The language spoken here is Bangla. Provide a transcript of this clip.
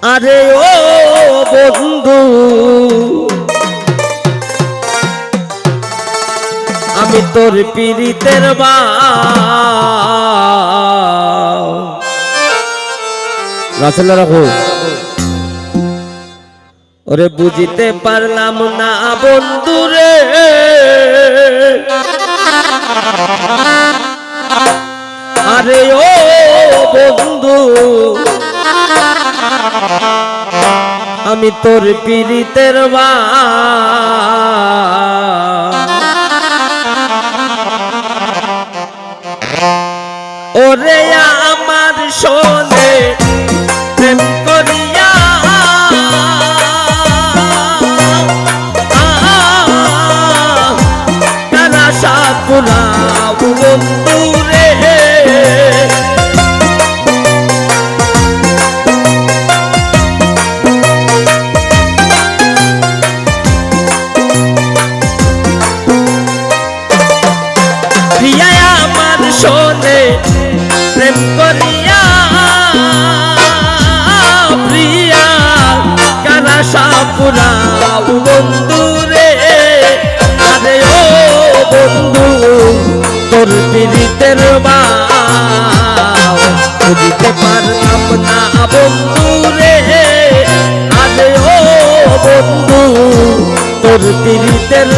আরে ও বন্ধু আমি তোর পীড়িতের রাসেল রাখো ওরে বুঝিতে পারলাম না বন্ধুরে আরে ও বন্ধু আমি তোর পীড়িতের ওরে আমার শোনে প্রেম করিয়া কানা সাপুরা বন্ধু রে প্রিয়া আমার শোনে প্রেম করিয়া প্রিয়া কানা সাপুরা বন্ধু রে আরে ও বন্ধু তোর পীড়িতের বুঝিতে পারলাম না বন্ধু রে আরে ও বন্ধু তোর পীড়িতের